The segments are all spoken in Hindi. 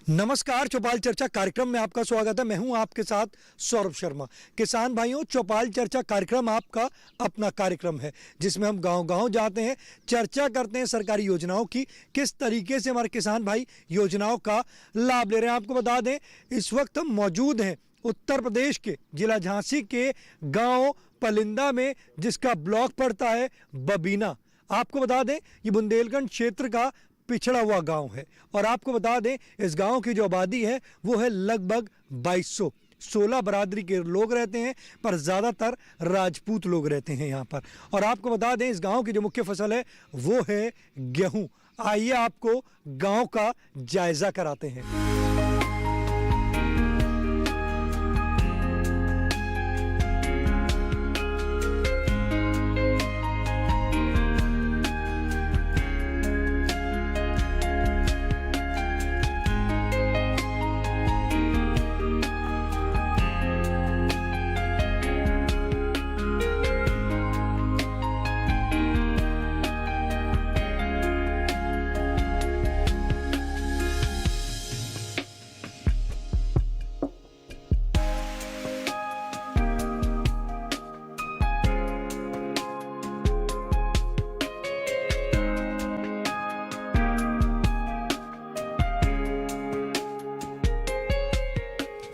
नमस्कार, चौपाल चर्चा कार्यक्रम में आपका स्वागत है। मैं हूं आपके साथ सौरभ शर्मा। किसान भाइयों, चौपाल चर्चा कार्यक्रम आपका अपना कार्यक्रम है जिसमें हम गांव-गांव जाते हैं, चर्चा करते हैं सरकारी योजनाओं की, किस तरीके से हमारे किसान भाई योजनाओं का लाभ ले रहे हैं। आपको बता दें, इस वक्त हम मौजूद हैं उत्तर प्रदेश के जिला झांसी के गाँव पलिंदा में, जिसका ब्लॉक पड़ता है बबीना। आपको बता दें, ये बुंदेलखंड क्षेत्र का पिछड़ा हुआ गांव है और आपको बता दें, इस गांव की जो आबादी है वो है लगभग 2200। 16 बरादरी के लोग रहते हैं, पर ज़्यादातर राजपूत लोग रहते हैं यहाँ पर। और आपको बता दें, इस गांव की जो मुख्य फसल है वो है गेहूं। आइए आपको गांव का जायजा कराते हैं।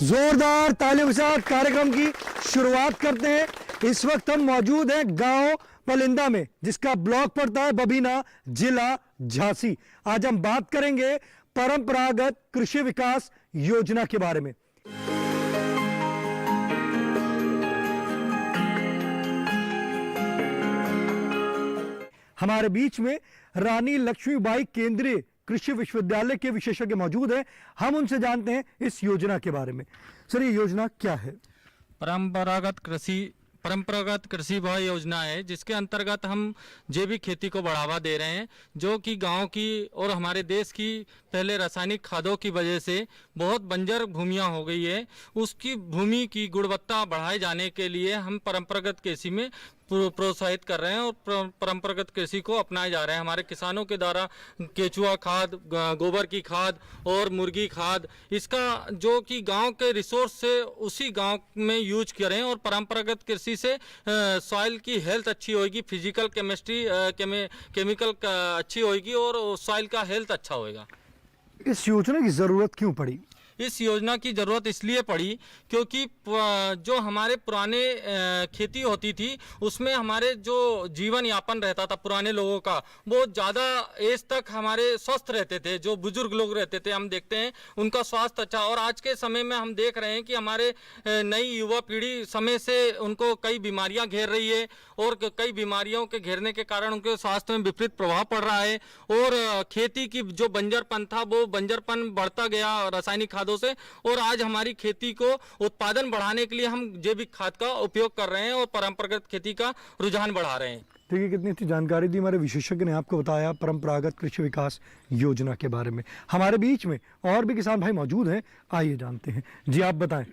जोरदार तालियों के साथ कार्यक्रम की शुरुआत करते हैं। इस वक्त हम मौजूद हैं गांव पलिंदा में, जिसका ब्लॉक पड़ता है बबीना, जिला झांसी। आज हम बात करेंगे परंपरागत कृषि विकास योजना के बारे में। हमारे बीच में रानी लक्ष्मीबाई केंद्रीय कृषि विश्वविद्यालय के विशेषज्ञ मौजूद हैं। हम उनसे जानते हैं इस योजना के बारे में। सर, ये योजना क्या है? परंपरागत कृषि वह योजना है जिसके अंतर्गत हम जैविक खेती को बढ़ावा दे रहे हैं, जो कि गांव की और हमारे देश की पहले रासायनिक खादों की वजह से बहुत बंजर भूमियां हो गई है। उसकी भूमि की गुणवत्ता बढ़ाए जाने के लिए हम परंपरागत कृषि में प्रोत्साहित कर रहे हैं और परंपरागत कृषि को अपनाए जा रहे हैं। हमारे किसानों के द्वारा केचुआ खाद, गोबर की खाद और मुर्गी खाद, इसका जो कि गांव के रिसोर्स से उसी गांव में यूज करें और परंपरागत कृषि से सॉइल की हेल्थ अच्छी होगी, फिजिकल केमिस्ट्री केमिकल अच्छी होगी और सॉइल का हेल्थ अच्छा होएगा। इस योजना की ज़रूरत क्यों पड़ी? इस योजना की ज़रूरत इसलिए पड़ी क्योंकि जो हमारे पुराने खेती होती थी उसमें हमारे जो जीवन यापन रहता था पुराने लोगों का, वो ज़्यादा एज तक हमारे स्वस्थ रहते थे। जो बुजुर्ग लोग रहते थे, हम देखते हैं उनका स्वास्थ्य अच्छा। और आज के समय में हम देख रहे हैं कि हमारे नई युवा पीढ़ी समय से उनको कई बीमारियां घेर रही है और कई बीमारियों के घेरने के कारण उनके स्वास्थ्य में विपरीत प्रभाव पड़ रहा है और खेती की जो बंजरपन था वो बंजरपन बढ़ता गया रासायनिक खादों से। और आज हमारी खेती को उत्पादन बढ़ाने के लिए हम जैविक खाद का उपयोग कर रहे हैं और परंपरागत खेती का रुझान बढ़ा रहे हैं। देखिए, कितनी अच्छी जानकारी दी हमारे विशेषज्ञ ने आपको बताया परंपरागत कृषि विकास योजना के बारे में। हमारे बीच में और भी किसान भाई मौजूद हैं, आइए जानते हैं। जी, आप बताएं,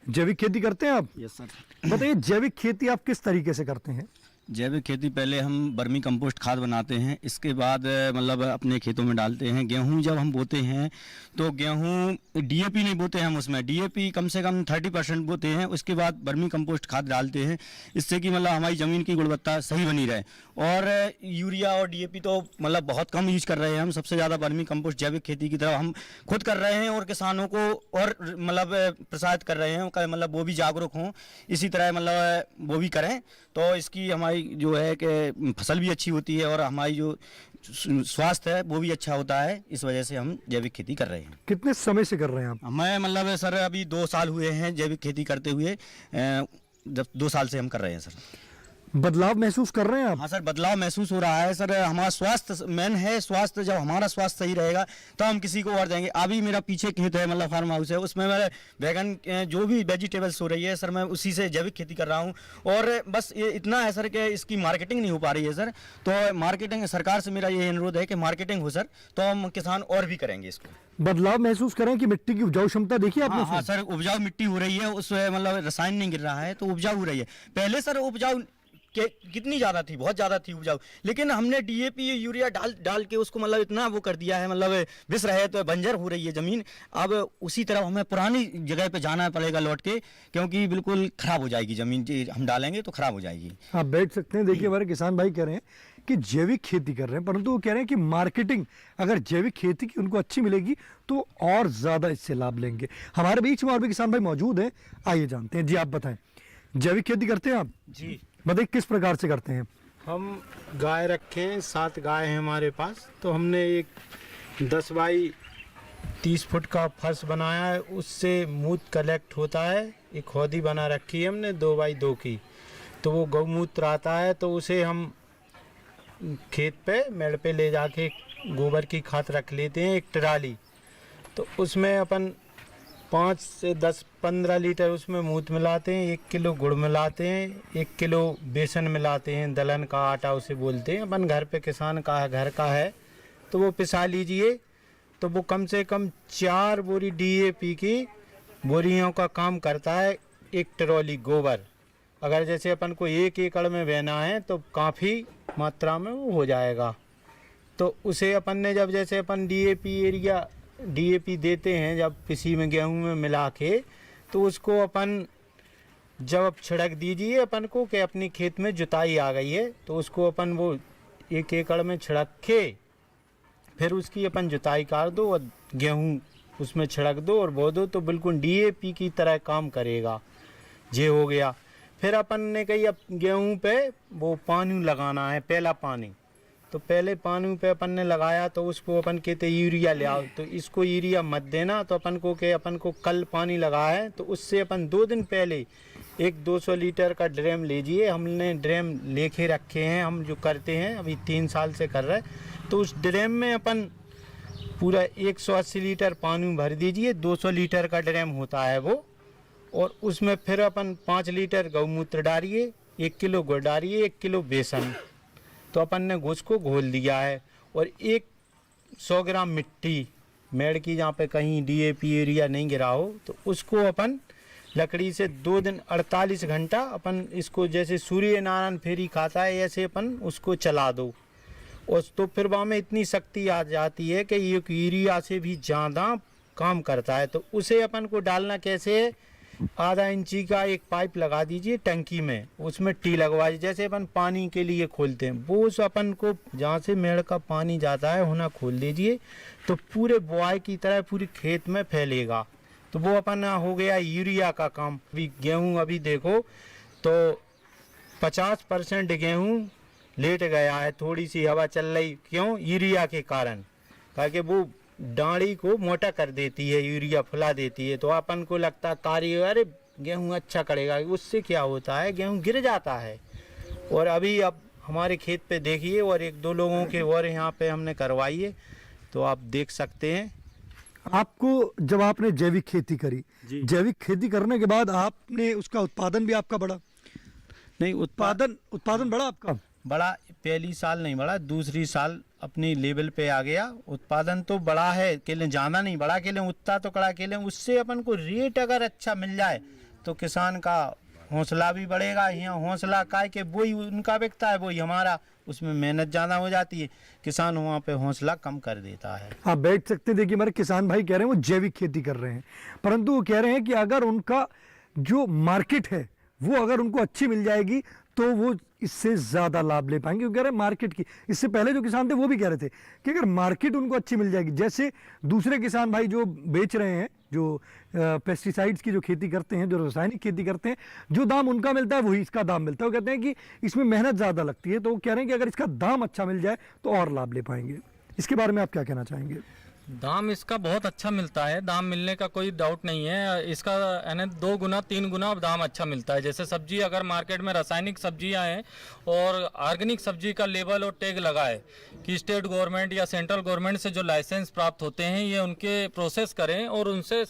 जैविक खेती करते हैं आप? Yes sir. बताइए, जैविक खेती आप किस तरीके से करते हैं? जैविक खेती पहले हम वर्मी कंपोस्ट खाद बनाते हैं, इसके बाद मतलब अपने खेतों में डालते हैं। गेहूं जब हम बोते हैं तो गेहूं डीएपी नहीं बोते हैं हम, उसमें डीएपी कम से कम 30% बोते हैं। उसके बाद वर्मी कंपोस्ट खाद डालते हैं, इससे कि मतलब हमारी ज़मीन की गुणवत्ता सही बनी रहे। और यूरिया और डीएपी तो मतलब बहुत कम यूज कर रहे हैं हम। सबसे ज़्यादा वर्मी कंपोस्ट जैविक खेती की तरफ हम खुद कर रहे हैं और किसानों को और मतलब प्रोत्साहित कर रहे हैं, मतलब वो भी जागरूक हों, इसी तरह मतलब वो भी करें। तो इसकी हमारी जो है कि फसल भी अच्छी होती है और हमारी जो स्वास्थ्य है वो भी अच्छा होता है। इस वजह से हम जैविक खेती कर रहे हैं। कितने समय से कर रहे हैं आप? मैं मतलब सर अभी 2 साल हुए हैं जैविक खेती करते हुए। जब 2 साल से हम कर रहे हैं सर। बदलाव महसूस कर रहे हैं आप? हाँ सर, बदलाव महसूस हो रहा है सर। हमारा स्वास्थ्य मेन है, स्वास्थ्य जब हमारा स्वास्थ्य सही रहेगा तो हम किसी को और देंगे। अभी मेरा पीछे खेत है, मतलब फार्म हाउस है, उसमें मैं बैगन जो भी वेजिटेबल्स हो रही है सर, मैं उसी से जैविक खेती कर रहा हूँ। और बस ये इतना है सर कि इसकी मार्केटिंग नहीं हो पा रही है सर। तो मार्केटिंग सरकार से मेरा ये अनुरोध है कि मार्केटिंग हो सर, तो हम किसान और भी करेंगे इसको। बदलाव महसूस करें कि मिट्टी की उपजाऊ क्षमता देखिए आपने? हाँ सर, उपजाऊ मिट्टी हो रही है, उसमें मतलब रसायन नहीं गिर रहा है तो उपजाऊ हो रही है। पहले सर उपजाऊ कितनी ज़्यादा थी, बहुत ज़्यादा थी उपजाऊ, लेकिन हमने डीएपी यूरिया डाल के उसको मतलब इतना वो कर दिया है, मतलब विष रहे तो बंजर हो रही है ज़मीन। अब उसी तरह हमें पुरानी जगह पे जाना पड़ेगा लौट के, क्योंकि बिल्कुल ख़राब हो जाएगी ज़मीन, हम डालेंगे तो ख़राब हो जाएगी। आप बैठ सकते हैं। देखिए हमारे किसान भाई कह रहे हैं कि जैविक खेती कर रहे हैं, परंतु वो कह रहे हैं कि मार्केटिंग अगर जैविक खेती की उनको अच्छी मिलेगी तो और ज़्यादा इससे लाभ लेंगे। हमारे बीच में और भी किसान भाई मौजूद हैं, आइए जानते हैं। जी आप बताएं, जैविक खेती करते हैं आप? जी, बताइए किस प्रकार से करते हैं? हम गाय रखे हैं, 7 गाय हैं हमारे पास। तो हमने एक 10 बाई 30 फुट का फर्श बनाया है, उससे मूत्र कलेक्ट होता है। एक हौदी बना रखी है हमने 2 बाई 2 की, तो वो गौमूत्र आता है, तो उसे हम खेत पे मेड़ पे ले जाके गोबर की खाद रख लेते हैं, एक ट्राली। तो उसमें अपन 5 से 10-15 लीटर उसमें मूत्र मिलाते हैं, 1 किलो गुड़ मिलाते हैं, 1 किलो बेसन मिलाते हैं, दलहन का आटा उसे बोलते हैं। अपन घर पे किसान का है, घर का है, तो वो पिसा लीजिए। तो वो कम से कम 4 बोरी डीएपी की बोरियों का काम करता है, एक ट्रॉली गोबर। अगर जैसे अपन को 1 एकड़ में बहना है तो काफ़ी मात्रा में वो हो जाएगा। तो उसे अपन ने जब जैसे अपन डीएपी देते हैं जब किसी में गेहूं में मिला के, तो उसको अपन जब छिड़क दीजिए अपन को कि अपनी खेत में जुताई आ गई है, तो उसको अपन वो 1 एकड़ में छिड़क के फिर उसकी अपन जुताई कर दो और गेहूं उसमें छिड़क दो और बो दो, तो बिल्कुल डीएपी की तरह काम करेगा। ये हो गया। फिर अपन ने कही अब गेहूं पे वो पानी लगाना है, पहला पानी। तो पहले पानी पे अपन ने लगाया, तो उसको अपन कहते यूरिया ले आओ, तो इसको यूरिया मत देना। तो अपन को कल पानी लगा है, तो उससे अपन 2 दिन पहले एक 200 लीटर का ड्रम लीजिए। हमने ड्रम लेके रखे हैं, हम जो करते हैं अभी 3 साल से कर रहे हैं। तो उस ड्रम में अपन पूरा 180 लीटर पानी भर दीजिए, 200 लीटर का ड्रम होता है वो। और उसमें फिर अपन 5 लीटर गौमूत्र डालिए, 1 किलो गुड़ डालिए, 1 किलो बेसन। तो अपन ने उसको घोल दिया है। और 100 ग्राम मिट्टी मेड़ की, जहाँ पे कहीं डीएपी यूरिया नहीं गिरा हो, तो उसको अपन लकड़ी से 2 दिन 48 घंटा अपन इसको जैसे सूर्य नारायण फेरी खाता है ऐसे अपन उसको चला दो। और तो फिर वहाँ में इतनी शक्ति आ जाती है कि ये यूरिया से भी ज़्यादा काम करता है। तो उसे अपन को डालना कैसे है, आधा इंची का एक पाइप लगा दीजिए टंकी में, उसमें टी लगवा दीजिए, जैसे अपन पानी के लिए खोलते हैं वो उस अपन को जहाँ से मेड़ का पानी जाता है होना खोल दीजिए, तो पूरे बुआई की तरह पूरी खेत में फैलेगा। तो वो अपन हो गया यूरिया का काम। अभी गेहूँ अभी देखो तो 50% गेहूँ लेट गया है, थोड़ी सी हवा चल रही, क्यों? यूरिया के कारण, ताकि वो डांडी को मोटा कर देती है, यूरिया फुला देती है। तो अपन को लगता है अरे गेहूं अच्छा करेगा, उससे क्या होता है गेहूं गिर जाता है। और अभी अब हमारे खेत पे देखिए, और 1-2 लोगों के और यहाँ पे हमने करवाई है, तो आप देख सकते हैं। आपको जब आपने जैविक खेती करी, जैविक खेती करने के बाद आपने उसका उत्पादन भी आपका बढ़ा? नहीं, उत्पादन बढ़ा आपका? बड़ा पहली साल नहीं बढ़ा, दूसरी साल अपनी लेवल पे आ गया। उत्पादन तो बड़ा है, केले ज़्यादा नहीं बढ़ा, केले उतना तो कड़ा केले। उससे अपन को रेट अगर अच्छा मिल जाए तो किसान का हौसला भी बढ़ेगा। यहाँ हौसला का है कि वही उनका बिकता है, वही हमारा, उसमें मेहनत ज़्यादा हो जाती है, किसान वहाँ पे हौसला कम कर देता है। आप बैठ सकते हैं। देखिए हमारे किसान भाई कह रहे हैं वो जैविक खेती कर रहे हैं, परंतु वो कह रहे हैं कि अगर उनका जो मार्केट है वो अगर उनको अच्छी मिल जाएगी तो वो इससे ज़्यादा लाभ ले पाएंगे। वो कह रहे हैं मार्केट की, इससे पहले जो किसान थे वो भी कह रहे थे कि अगर मार्केट उनको अच्छी मिल जाएगी, जैसे दूसरे किसान भाई जो बेच रहे हैं, जो पेस्टिसाइड्स की जो खेती करते हैं, जो रासायनिक खेती करते हैं, जो दाम उनका मिलता है वही इसका दाम मिलता है। वो कहते हैं कि इसमें मेहनत ज़्यादा लगती है, तो वो कह रहे हैं कि अगर इसका दाम अच्छा मिल जाए तो और लाभ ले पाएंगे। इसके बारे में आप क्या कहना चाहेंगे? दाम इसका बहुत अच्छा मिलता है, दाम मिलने का कोई डाउट नहीं है। इसका यानी 2 गुना 3 गुना दाम अच्छा मिलता है। जैसे सब्जी अगर मार्केट में रासायनिक सब्जियां हैं और ऑर्गेनिक सब्जी का लेबल और टैग लगा है कि स्टेट गवर्नमेंट या सेंट्रल गवर्नमेंट से जो लाइसेंस प्राप्त होते हैं ये उनके प्रोसेस करें और उनसे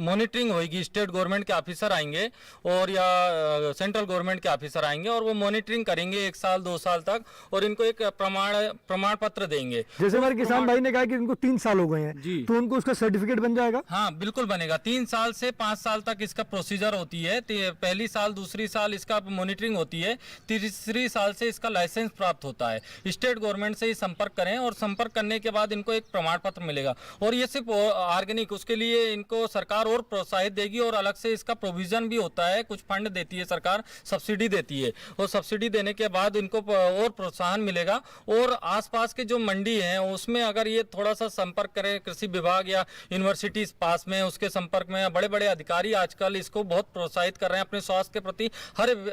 मॉनिटरिंग होगी। स्टेट गवर्नमेंट के ऑफिसर आएंगे और या सेंट्रल गवर्नमेंट के ऑफिसर आएंगे और वो मॉनिटरिंग करेंगे 1 साल 2 साल तक, और इनको एक प्रमाण पत्र देंगे। जैसे हमारे किसान भाई ने कहा कि इनको 3 साल हो गए हैं, जी। तो उनको उसका सर्टिफिकेट बन जाएगा? हाँ बिल्कुल बनेगा। 3 साल से 5 साल तक इसका प्रोसीजर होती है। पहली साल दूसरी साल इसका मॉनिटरिंग होती है, तीसरी साल से इसका लाइसेंस प्राप्त होता है। स्टेट गवर्नमेंट से ही संपर्क करें और संपर्क करने के बाद इनको एक प्रमाण पत्र मिलेगा। और ये सिर्फ ऑर्गेनिक, उसके लिए इनको सरकार और प्रोत्साहित देगी और अलग से इसका प्रोविजन भी होता है। कुछ फंड देती है सरकार, सब्सिडी देती है, और सब्सिडी देने के बाद इनको और प्रोत्साहन मिलेगा। और आसपास के जो मंडी हैं उसमें अगर ये थोड़ा सा संपर्क करें, कृषि विभाग या यूनिवर्सिटी पास में, उसके संपर्क में बड़े बड़े अधिकारी आजकल इसको बहुत प्रोत्साहित कर रहे हैं। अपने स्वास्थ्य के प्रति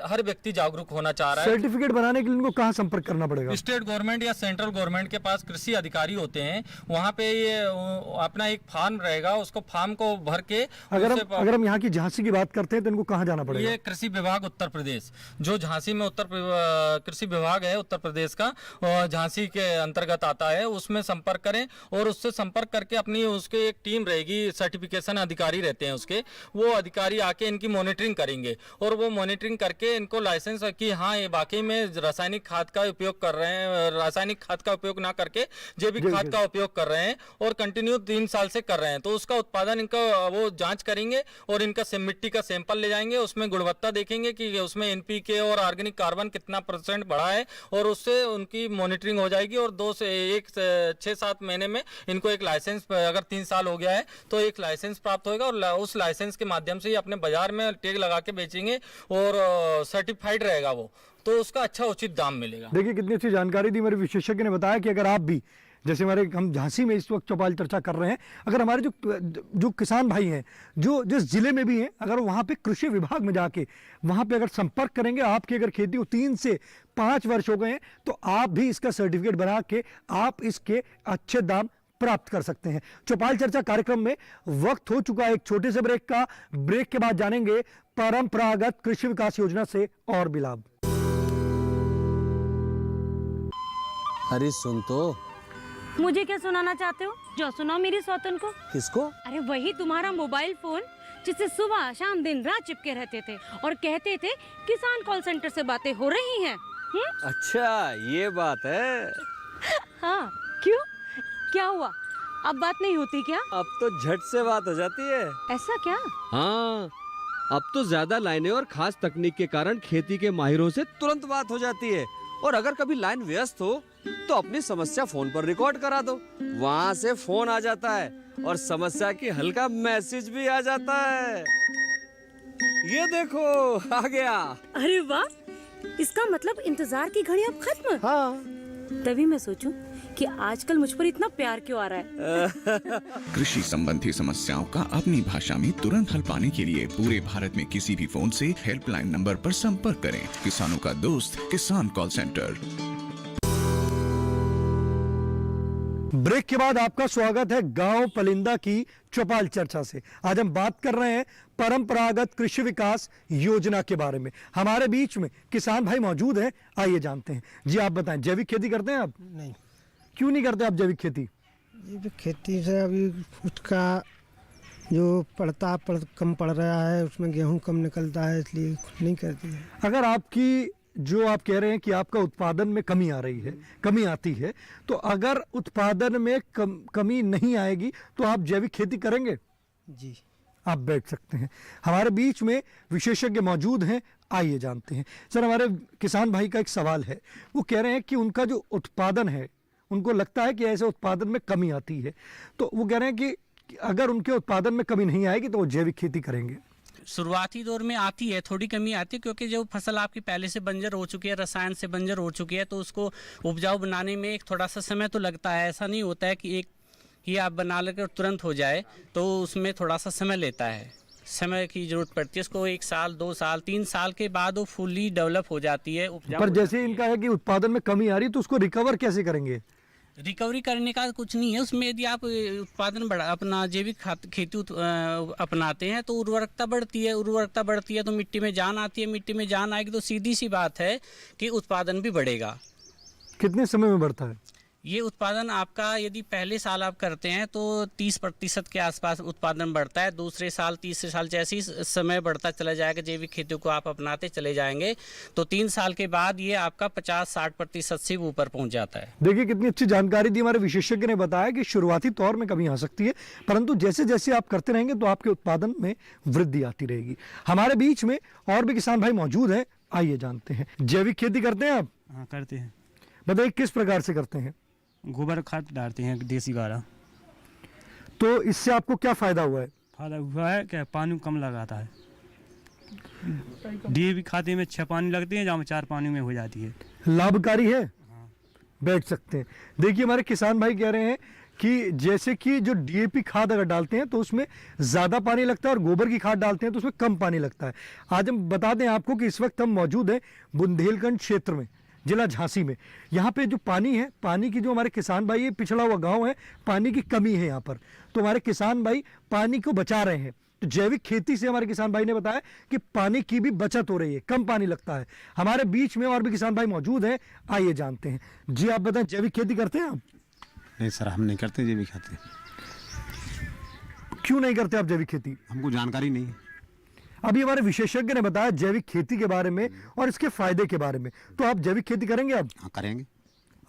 हर व्यक्ति जागरूक होना चाह रहा है। सर्टिफिकेट बनाने के लिए इनको कहाँ संपर्क करना पड़ेगा? स्टेट गवर्नमेंट या सेंट्रल गवर्नमेंट के पास कृषि अधिकारी होते हैं, वहाँ पे ये अपना एक फॉर्म रहेगा, उसको फॉर्म को भर के अगर हम यहाँ की झांसी की बात करते हैं तो इनको कहाँ जाना पड़ेगा? ये कृषि विभाग उत्तर प्रदेश, जो झांसी में कृषि विभाग है उत्तर प्रदेश का, झांसी के अंतर्गत आता है, उसमें संपर्क करें और उससे संपर्क करके अपनी उसके एक टीम रहेगी, सर्टिफिकेशन अधिकारी रहते हैं उसके, वो अधिकारी आके इनकी मॉनिटरिंग करेंगे और वो मॉनिटरिंग करके इनको लाइसेंस कि हाँ ये वाकई में रासायनिक खाद का उपयोग कर रहे हैं, रासायनिक खाद का उपयोग ना करके जैविक खाद का उपयोग कर रहे हैं और कंटिन्यू 3 साल से कर रहे हैं, तो उसका उत्पादन इनका वो जांच करेंगे और इनका मिट्टी का सैंपल ले जाएंगे, उसमें गुणवत्ता देखेंगे कि उसमें एनपीके और ऑर्गेनिक कार्बन कितना % बढ़ा है और उससे उनकी मॉनिटरिंग हो जाएगी। और 2 से 6-7 महीने में इनको एक लाइसेंस, अगर 3 साल हो गया है तो एक लाइसेंस प्राप्त होगा और उस लाइसेंस के माध्यम से ही अपने बाजार में टैग लगा के बेचेंगे और सर्टिफाइड रहेगा वो, तो उसका अच्छा उचित दाम मिलेगा। देखिए कितनी अच्छी जानकारी दी मेरे विशेषज्ञ ने बताया कि अगर आप भी, जैसे हम झांसी में इस वक्त चौपाल चर्चा कर रहे हैं, अगर हमारे जो किसान भाई हैं जो जिस जिले में भी हैं, अगर वहाँ पे कृषि विभाग में जाके वहाँ पे अगर संपर्क करेंगे, आपकी अगर खेती को 3 से 5 वर्ष हो गए हैं, तो आप भी इसका सर्टिफिकेट बना के आप इसके अच्छे दाम प्राप्त कर सकते हैं। चौपाल चर्चा कार्यक्रम में वक्त हो चुका है एक छोटे से ब्रेक का। ब्रेक के बाद जानेंगे परंपरागत कृषि विकास योजना से और भी लाभ। अरे सुन तो। मुझे क्या सुनाना चाहते हो? जो सुनाओ मेरी सौतन को। किसको? अरे वही तुम्हारा मोबाइल फोन जिससे सुबह शाम दिन रात चिपके रहते थे और कहते थे किसान कॉल सेंटर से बातें हो रही हैं। अच्छा ये बात है। हाँ क्यों, क्या हुआ? अब बात नहीं होती क्या? अब तो झट से बात हो जाती है। ऐसा क्या? हाँ अब तो ज्यादा लाइनें और खास तकनीक के कारण खेती के माहिरों से तुरंत बात हो जाती है। और अगर कभी लाइन व्यस्त हो तो अपनी समस्या फोन पर रिकॉर्ड करा दो, वहाँ से फोन आ जाता है और समस्या की हल का मैसेज भी आ जाता है। ये देखो आ गया। अरे वाह, इसका मतलब इंतजार की घड़ी अब खत्म। हाँ तभी मैं सोचूं कि आजकल मुझ पर इतना प्यार क्यों आ रहा है। कृषि संबंधी समस्याओं का अपनी भाषा में तुरंत हल पाने के लिए पूरे भारत में किसी भी फोन से हेल्पलाइन नंबर पर संपर्क करें। किसानों का दोस्त किसान कॉल सेंटर। ब्रेक के बाद आपका स्वागत है गांव पलिंदा की चौपाल चर्चा से। आज हम बात कर रहे हैं परंपरागत कृषि विकास योजना के बारे में। हमारे बीच में किसान भाई मौजूद हैं, आइए जानते हैं। जी आप बताएं, जैविक खेती करते हैं आप? नहीं। क्यों नहीं करते आप जैविक खेती? ये खेती से अभी उसका जो कम पड़ रहा है, उसमें गेहूं कम निकलता है, इसलिए नहीं करती है। अगर आपकी जो आप कह रहे हैं कि आपका उत्पादन में कमी आ रही है, कमी आती है, तो अगर उत्पादन में कमी नहीं आएगी तो आप जैविक खेती करेंगे? जी। आप बैठ सकते हैं। हमारे बीच में विशेषज्ञ मौजूद हैं, आइए जानते हैं। सर, हमारे किसान भाई का एक सवाल है, वो कह रहे हैं कि उनका जो उत्पादन है, उनको लगता है कि ऐसे उत्पादन में कमी आती है, तो वो कह रहे हैं कि अगर उनके उत्पादन में कमी नहीं आएगी तो वो जैविक खेती करेंगे। शुरुआती दौर में आती है, थोड़ी कमी आती है, क्योंकि जो फसल आपकी पहले से बंजर हो चुकी है, रसायन से बंजर हो चुकी है, तो उसको उपजाऊ बनाने में एक थोड़ा सा समय तो लगता है। ऐसा नहीं होता है कि एक ही आप बना लेकर तुरंत हो जाए, तो उसमें थोड़ा सा समय लेता है, समय की जरूरत पड़ती है उसको। 1 साल 2 साल 3 साल के बाद वो फुली डेवलप हो जाती है, उपजाऊ। पर जैसे इनका है कि उत्पादन में कमी आ रही है, तो उसको रिकवर कैसे करेंगे? रिकवरी करने का कुछ नहीं है उसमें। यदि आप उत्पादन बढ़ा, अपना जैविक खेती अपनाते हैं, तो उर्वरकता बढ़ती है। उर्वरकता बढ़ती है तो मिट्टी में जान आती है। मिट्टी में जान आएगी तो सीधी सी बात है कि उत्पादन भी बढ़ेगा। कितने समय में बढ़ता है? ये उत्पादन आपका यदि पहले साल आप करते हैं तो 30% के आसपास उत्पादन बढ़ता है। दूसरे साल, तीसरे साल जैसे ही समय बढ़ता चला जाएगा, जैविक खेती को आप अपनाते चले जाएंगे तो 3 साल के बाद ये आपका 50-60% से ऊपर पहुंच जाता है। देखिए कितनी अच्छी जानकारी दी हमारे विशेषज्ञ ने बताया कि शुरुआती तौर में कमी आ सकती है, परंतु जैसे जैसे आप करते रहेंगे तो आपके उत्पादन में वृद्धि आती रहेगी। हमारे बीच में और भी किसान भाई मौजूद हैं, आइए जानते हैं। जैविक खेती करते हैं आप? हाँ करते हैं। बताइए किस प्रकार से करते हैं? गोबर खाद डालते हैं देसी गारा। तो इससे आपको क्या फायदा हुआ है? फायदा हुआ है क्या, पानी कम लगाता है। डीएपी खाते में 6 पानी लगते हैं, जहाँ 4 पानी में हो जाती है। लाभकारी है। बैठ सकते हैं। देखिए हमारे किसान भाई कह रहे हैं कि जैसे कि जो डीएपी खाद अगर डालते हैं तो उसमें ज़्यादा पानी लगता है और गोबर की खाद डालते हैं तो उसमें कम पानी लगता है। आज हम बता दें आपको कि इस वक्त हम मौजूद हैं बुंदेलखंड क्षेत्र में, जिला झांसी में। यहाँ पे जो पानी है, पानी की जो हमारे किसान भाई, ये पिछड़ा हुआ गांव है, पानी की कमी है यहाँ पर, तो हमारे किसान भाई पानी को बचा रहे हैं। तो जैविक खेती से हमारे किसान भाई ने बताया कि पानी की भी बचत हो रही है, कम पानी लगता है। हमारे बीच में और भी किसान भाई मौजूद हैं, आइए जानते हैं। जी आप बताएं, जैविक खेती करते हैं आप? नहीं सर, हम नहीं करते जैविक खेती। क्यों नहीं करते आप जैविक खेती? हमको जानकारी नहीं है। अभी हमारे विशेषज्ञ ने बताया जैविक खेती के बारे में और इसके फायदे के बारे में, तो आप जैविक खेती करेंगे अब? हाँ करेंगे।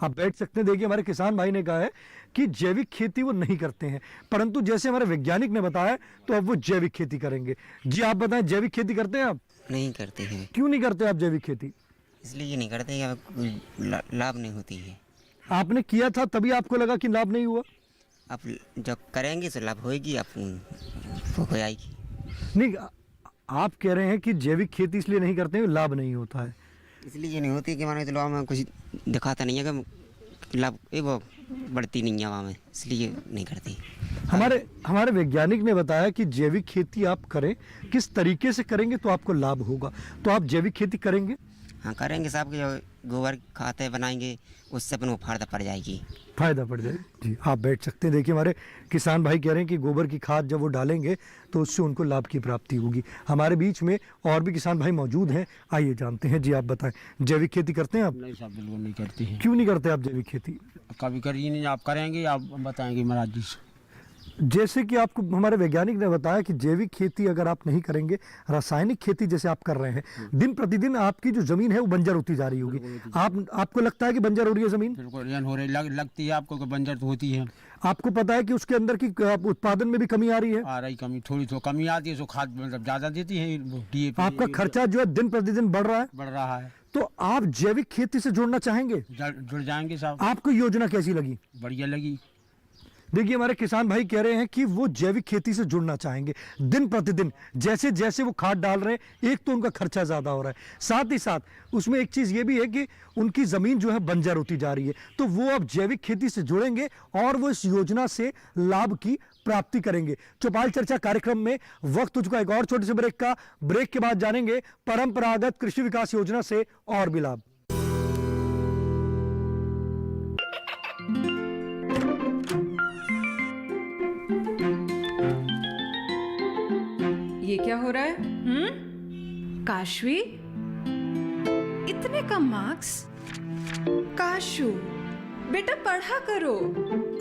आप बैठ सकते हैं। देखिए हमारे किसान भाई ने कहा है कि जैविक खेती वो नहीं करते हैं, परंतु जैसे हमारे वैज्ञानिक ने बताया तो अब वो जैविक खेती करेंगे। जी आप बताएं, जैविक खेती करते हैं आप? नहीं करते हैं। क्यों नहीं करते आप जैविक खेती? इसलिए नहीं करते हैं, कोई लाभ नहीं होती है। आपने किया था तभी आपको लगा कि लाभ नहीं हुआ? आप जब करेंगे तो लाभ होएगी, आप हो आएगी। नहीं, आप कह रहे हैं कि जैविक खेती इसलिए नहीं करते हैं, लाभ नहीं होता है। इसलिए नहीं होती कि मानो तो लाभ में कुछ दिखाता नहीं है कि लाभ वो बढ़ती नहीं है वहाँ में, इसलिए नहीं करती। हमारे वैज्ञानिक ने बताया कि जैविक खेती आप करें, किस तरीके से करेंगे तो आपको लाभ होगा। तो आप जैविक खेती करेंगे? हाँ करेंगे साहब, के जो गोबर खाते बनाएंगे उससे अपन वो फायदा पड़ जाएगी। फायदा पड़ जाएगी। जी आप बैठ सकते हैं। देखिए हमारे किसान भाई कह रहे हैं कि गोबर की खाद जब वो डालेंगे तो उससे उनको लाभ की प्राप्ति होगी। हमारे बीच में और भी किसान भाई मौजूद हैं, आइए जानते हैं। जी आप बताएं, जैविक खेती करते हैं आप? नहीं साहब, बिल्कुल नहीं करते हैं। क्यों नहीं करते आप जैविक खेती? कभी करिए नहीं, आप करेंगे, आप बताएंगे महाराज जी। जैसे कि आपको हमारे वैज्ञानिक ने बताया कि जैविक खेती अगर आप नहीं करेंगे, रासायनिक खेती जैसे आप कर रहे हैं, दिन प्रतिदिन आपकी जो जमीन है वो बंजर होती जा रही होगी। आपको लगता है कि बंजर हो रही है जमीन? बिल्कुल हो रही लगती है आपको कि बंजर तो होती है। आपको पता है कि उसके अंदर की उत्पादन में भी कमी आ रही है? आ रही कमी, थोड़ी तो कमी आती है, तो खाद मतलब ज्यादा देती है डीएपी। आपका खर्चा जो है दिन प्रतिदिन बढ़ रहा है। तो आप जैविक खेती से जुड़ना चाहेंगे? जुड़ जाएंगे साहब। आपको योजना कैसी लगी? बढ़िया लगी। देखिए हमारे किसान भाई कह रहे हैं कि वो जैविक खेती से जुड़ना चाहेंगे। दिन प्रतिदिन जैसे जैसे वो खाद डाल रहे हैं, एक तो उनका खर्चा ज़्यादा हो रहा है, साथ ही साथ उसमें एक चीज़ ये भी है कि उनकी ज़मीन जो है बंजर होती जा रही है। तो वो अब जैविक खेती से जुड़ेंगे और वो इस योजना से लाभ की प्राप्ति करेंगे। चौपाल चर्चा कार्यक्रम में वक्त हो चुका है एक और छोटे से ब्रेक का। ब्रेक के बाद जानेंगे परंपरागत कृषि विकास योजना से और भी लाभ। ये क्या हो रहा है? काशवी, इतने कम मार्क्स? काशू बेटा पढ़ा करो,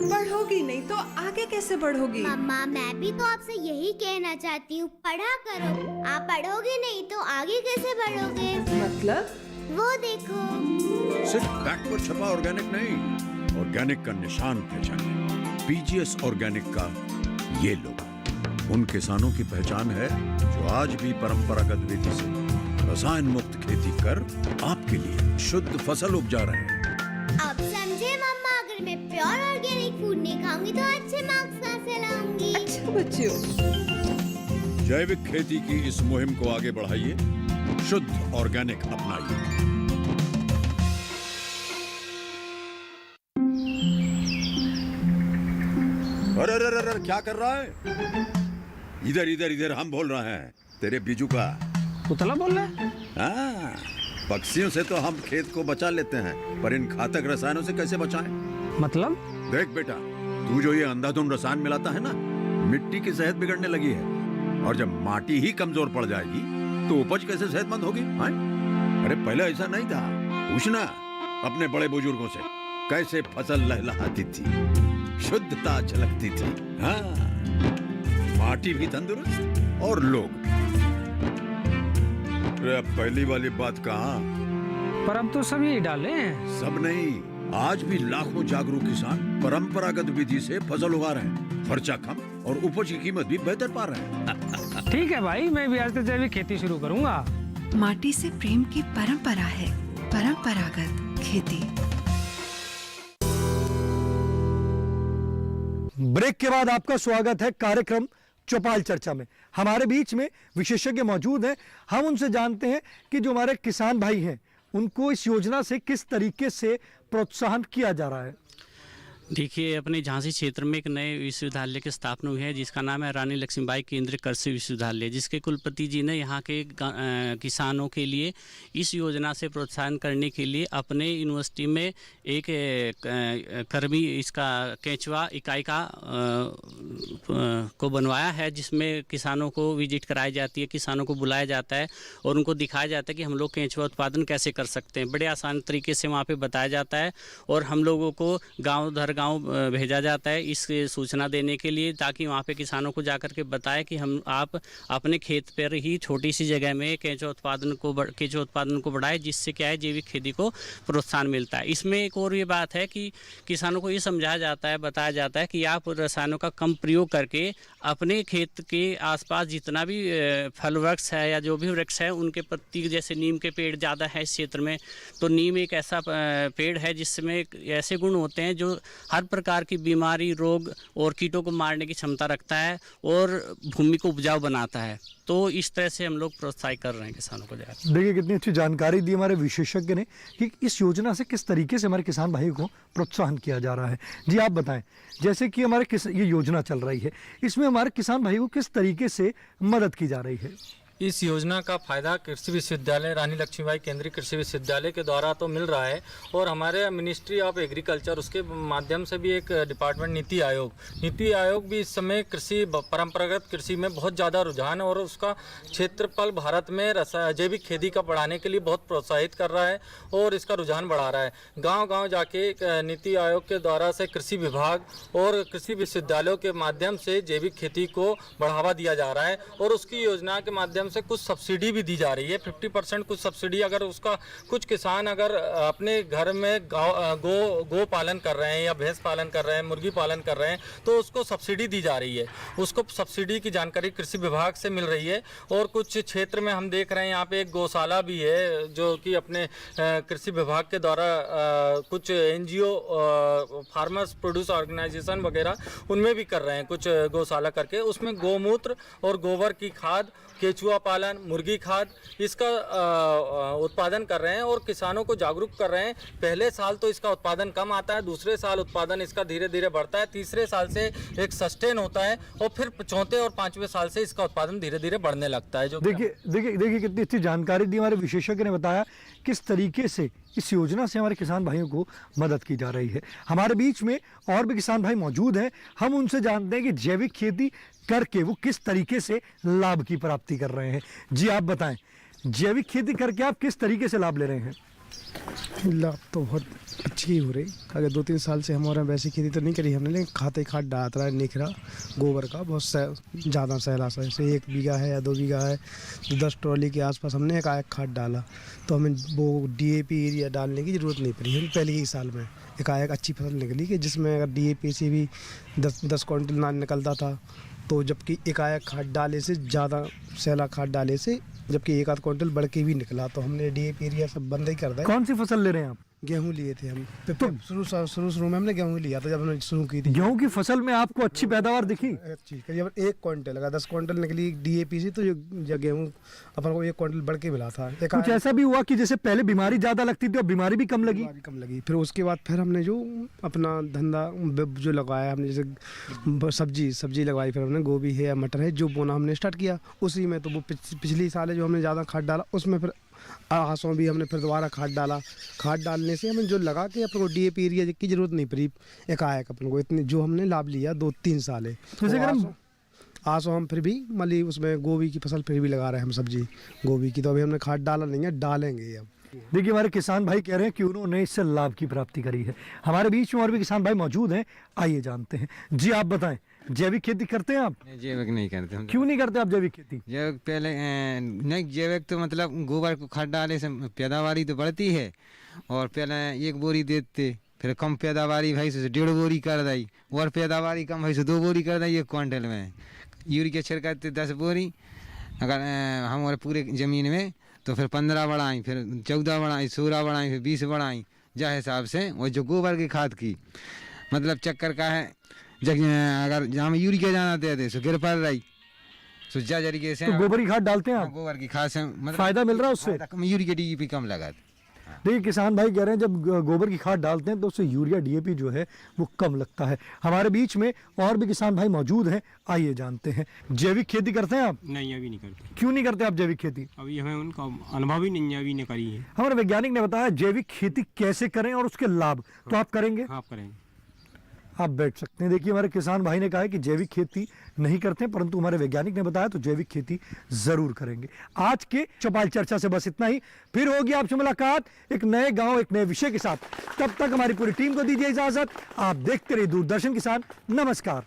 पढ़ोगी नहीं तो आगे कैसे बढ़ोगी? मम्मा मैं भी तो आपसे यही कहना चाहती हूँ, पढ़ा करो। आप पढ़ोगे नहीं तो आगे कैसे बढ़ोगे? मतलब? वो देखो, सिर्फ बैक पर छपा ऑर्गेनिक नहीं, ऑर्गेनिक का निशान पहचानिए। पीजीएस ऑर्गेनिक का ये लोगो उन किसानों की पहचान है जो आज भी परंपरागत विधि से रसायन मुक्त खेती कर आपके लिए शुद्ध फसल उपजा रहे हैं। अब समझे मम्मा, अगर मैं प्योर ऑर्गेनिक फूड नहीं खाऊंगी तो अच्छे मार्क्स कहाँ से लाऊंगी? अच्छा बच्चों, जैविक खेती की इस मुहिम को आगे बढ़ाइए, शुद्ध ऑर्गेनिक अपनाइए। अरे अरे अरे क्या कर रहा है? इधर इधर इधर, हम बोल रहे हैं तेरे बीजू का। पुतला बोल रहा है? हाँ, पक्षियों से तो हम खेत को बचा लेते हैं, पर इन घातक रसायनों से कैसे बचाएं? मतलब? देख बेटा, तू जो ये अंधाधुंध रसायन मिलाता है ना, मिट्टी की सेहत बिगड़ने लगी है। और जब माटी ही कमजोर पड़ जाएगी तो उपज कैसे सेहतमंद होगी? अरे पहले ऐसा नहीं था, पूछना अपने बड़े बुजुर्गों से। कैसे फसल लहलहाती थी, शुद्धता झलकती थी। हाँ, माटी भी तंदुरुस्त और लोग। अरे अब पहली वाली बात कहाँ, पर अब तो सब यही डाले हैं। सब नहीं, आज भी लाखों जागरूक किसान परंपरागत विधि से फसल उगा रहे हैं। खर्चा कम और उपज की कीमत भी बेहतर पा रहे हैं। ठीक है भाई, मैं भी आज से जैविक खेती शुरू करूंगा। माटी से प्रेम की परंपरा है, परंपरागत खेती। ब्रेक के बाद आपका स्वागत है कार्यक्रम चौपाल चर्चा में। हमारे बीच में विशेषज्ञ मौजूद हैं। हम उनसे जानते हैं कि जो हमारे किसान भाई हैं उनको इस योजना से किस तरीके से प्रोत्साहन किया जा रहा है। देखिए, अपने झांसी क्षेत्र में एक नए विश्वविद्यालय की स्थापना हुई है जिसका नाम है रानी लक्ष्मीबाई केंद्रीय कृषि विश्वविद्यालय, जिसके कुलपति जी ने यहाँ के किसानों के लिए इस योजना से प्रोत्साहन करने के लिए अपने यूनिवर्सिटी में एक कर्मी इसका केंचुआ इकाई को बनवाया है, जिसमें किसानों को विजिट कराई जाती है, किसानों को बुलाया जाता है और उनको दिखाया जाता है कि हम लोग केंचुआ उत्पादन कैसे कर सकते हैं। बड़े आसान तरीके से वहाँ पे बताया जाता है और हम लोगों को गाँव दर गांव भेजा जाता है इस सूचना देने के लिए, ताकि वहाँ पे किसानों को जाकर के बताए कि आप अपने खेत पर ही छोटी सी जगह में केंचुआ उत्पादन को बढ़ाए, जिससे क्या है जैविक खेती को प्रोत्साहन मिलता है। इसमें एक और ये बात है कि किसानों को ये समझाया जाता है, बताया जाता है कि आप रसायनों का कम प्रयोग करके अपने खेत के आसपास जितना भी फल वृक्ष है या जो भी वृक्ष है उनके पत्ती, जैसे नीम के पेड़ ज़्यादा है इस क्षेत्र में, तो नीम एक ऐसा पेड़ है जिसमें ऐसे गुण होते हैं जो हर प्रकार की बीमारी, रोग और कीटों को मारने की क्षमता रखता है और भूमि को उपजाऊ बनाता है। तो इस तरह से हम लोग प्रोत्साहित कर रहे हैं किसानों को। देखिए कितनी अच्छी जानकारी दी हमारे विशेषज्ञ ने कि इस योजना से किस तरीके से हमारे किसान भाइयों को प्रोत्साहन किया जा रहा है। जी आप बताएं, जैसे कि हमारे ये योजना चल रही है, इसमें हमारे किसान भाइयों को किस तरीके से मदद की जा रही है। इस योजना का फ़ायदा कृषि विश्वविद्यालय रानी लक्ष्मीबाई केंद्रीय कृषि विश्वविद्यालय के द्वारा तो मिल रहा है और हमारे मिनिस्ट्री ऑफ एग्रीकल्चर उसके माध्यम से भी एक डिपार्टमेंट नीति आयोग भी इस समय परंपरागत कृषि में बहुत ज़्यादा रुझान और उसका क्षेत्रफल भारत में जैविक खेती का बढ़ाने के लिए बहुत प्रोत्साहित कर रहा है और इसका रुझान बढ़ा रहा है। गाँव जाके नीति आयोग के द्वारा से कृषि विभाग और कृषि विश्वविद्यालयों के माध्यम से जैविक खेती को बढ़ावा दिया जा रहा है और उसकी योजना के माध्यम से कुछ सब्सिडी भी दी जा रही है। 50% कुछ सब्सिडी, अगर उसका कुछ किसान अगर अपने घर में गो पालन कर रहे हैं या भैंस पालन कर रहे हैं, मुर्गी पालन कर रहे हैं, तो उसको सब्सिडी दी जा रही है। उसको सब्सिडी की जानकारी कृषि विभाग से मिल रही है और कुछ क्षेत्र में हम देख रहे हैं यहाँ पे एक गौशाला भी है जो कि अपने कृषि विभाग के द्वारा कुछ NGO फार्मर्स प्रोड्यूस ऑर्गेनाइजेशन वगैरह उनमें भी कर रहे हैं कुछ गौशाला करके, उसमें गौमूत्र और गोबर की खाद, केचुआ पालन, मुर्गी खाद, इसका उत्पादन कर रहे हैं और किसानों को जागरूक कर रहे हैं। पहले साल तो इसका उत्पादन कम आता है, दूसरे साल उत्पादन इसका धीरे धीरे बढ़ता है, तीसरे साल से एक सस्टेन होता है और फिर चौथे और पांचवें साल से इसका उत्पादन धीरे धीरे बढ़ने लगता है। जो देखिए कितनी अच्छी जानकारी दी हमारे विशेषज्ञ ने बताया किस तरीके से इस योजना से हमारे किसान भाइयों को मदद की जा रही है। हमारे बीच में और भी किसान भाई मौजूद हैं, हम उनसे जानते हैं कि जैविक खेती करके वो किस तरीके से लाभ की प्राप्ति कर रहे हैं। जी आप बताएं, जैविक खेती करके आप किस तरीके से लाभ ले रहे हैं। लाभ तो बहुत अच्छी ही हो रही। अगर 2-3 साल से हमारे वैसी खेती तो नहीं करी हमने, लेकिन खाद डालता रहा, निखरा गोबर का बहुत ज़्यादा सहला सा, जैसे 1 बीघा है या 2 बीघा है तो 10 ट्रॉली के आसपास हमने एक खाद डाला, तो हमें वो DAP यूरिया डालने की ज़रूरत नहीं पड़ी। हम पहले ही साल में एक अच्छी फसल निकली कि जिसमें अगर DAP से भी 10 क्विंटल ना निकलता था, तो जबकि एक खाद डाले से ज़्यादा सहला खाद डाले से जबकि 1-8 क्विंटल बढ़ के भी निकला, तो हमने DAP यूरिया सब बंद ही कर दिया। कौन सी फसल ले रहे हैं आप? गेहूं लिए थे हम। तो शुरू में हमने गेहूं लिया था जब हमने शुरू की थी। गेहूं की फसल में आपको अच्छी पैदावार दिखी? अच्छी, करीब 1 क्विंटल लगा, 10 क्विंटल निकली DAP से, तो जो गेहूं अपन को 1 क्विंटल बढ़ के मिला था। कुछ ऐसा भी हुआ कि जैसे पहले बीमारी ज़्यादा लगती थी और बीमारी भी कम लगी? फिर उसके बाद फिर हमने जो अपना धंधा जो लगाया, हमने जैसे सब्जी लगाई, फिर हमने गोभी है या मटर है जो बोना हमने स्टार्ट किया उसी में। तो वो पिछली साल जो हमने ज़्यादा खाद डाला उसमें फिर आसों भी हमने फिर दोबारा खाद डाला। खाद डालने से हमें जो लगा कि अपन को DAP यूरिया की जरूरत नहीं पड़ी, एकाएक अपन को इतने जो हमने लाभ लिया 2-3 साल है। तो आसो हम फिर भी मतलब उसमें गोभी की फसल फिर भी लगा रहे हैं हम, सब्जी गोभी की, तो अभी हमने खाद डाला नहीं है, डालेंगे अब। है। देखिए हमारे किसान भाई कह रहे हैं कि उन्होंने इससे लाभ की प्राप्ति करी है। हमारे बीच में और भी किसान भाई मौजूद हैं, आइए जानते हैं। जी आप बताएं, जैविक खेती करते हैं आप? जैविक नहीं करते हम। क्यों नहीं करते आप जैविक खेती? जैविक पहले नहीं, जैविक तो मतलब गोबर को खाद डाले से पैदावारी तो बढ़ती है, और पहले 1 बोरी देते, फिर कम पैदावारी भाई से 1.5 बोरी कर दी, और पैदावारी कम भाई से 2 बोरी कर दी 1 क्विंटल में। यूरिया छिड़काते 10 बोरी अगर हमारे पूरे ज़मीन में, तो फिर 15 बढ़ाई, फिर 14 बढ़ाई, 16 बढ़ाई, फिर 20 बढ़ाई, जा हिसाब से। और जो गोबर की खाद की मतलब चक्कर का है, जब अगर जहाँ में यूरिया जाना देते सो गिर पड़ रही, सो जा तरीके से तो गोबर की खाद डालते हैं आप? गोबर की खाद से मतलब फायदा मिल रहा है उससे? यूरिया DAP कम लगा। देखिए किसान भाई कह रहे हैं जब गोबर की खाद डालते हैं तो उससे यूरिया DAP जो है वो कम लगता है। हमारे बीच में और भी किसान भाई मौजूद हैं, आइए जानते हैं। जैविक खेती करते हैं आप? नहीं, अभी नहीं करते। क्यों नहीं करते आप जैविक खेती? अभी हमें उनका अनुभव ही नहीं है, अभी नहीं करी है। हमारे वैज्ञानिक ने बताया जैविक खेती कैसे करें और उसके लाभ, तो आप करेंगे? हाँ, आप करेंगे। आप बैठ सकते हैं। देखिए हमारे किसान भाई ने कहा है कि जैविक खेती नहीं करते, परंतु हमारे वैज्ञानिक ने बताया तो जैविक खेती जरूर करेंगे। आज के चौपाल चर्चा से बस इतना ही, फिर होगी आपसे मुलाकात एक नए गांव एक नए विषय के साथ। तब तक हमारी पूरी टीम को दीजिए इजाजत। आप देखते रहिए दूरदर्शन किसान। नमस्कार।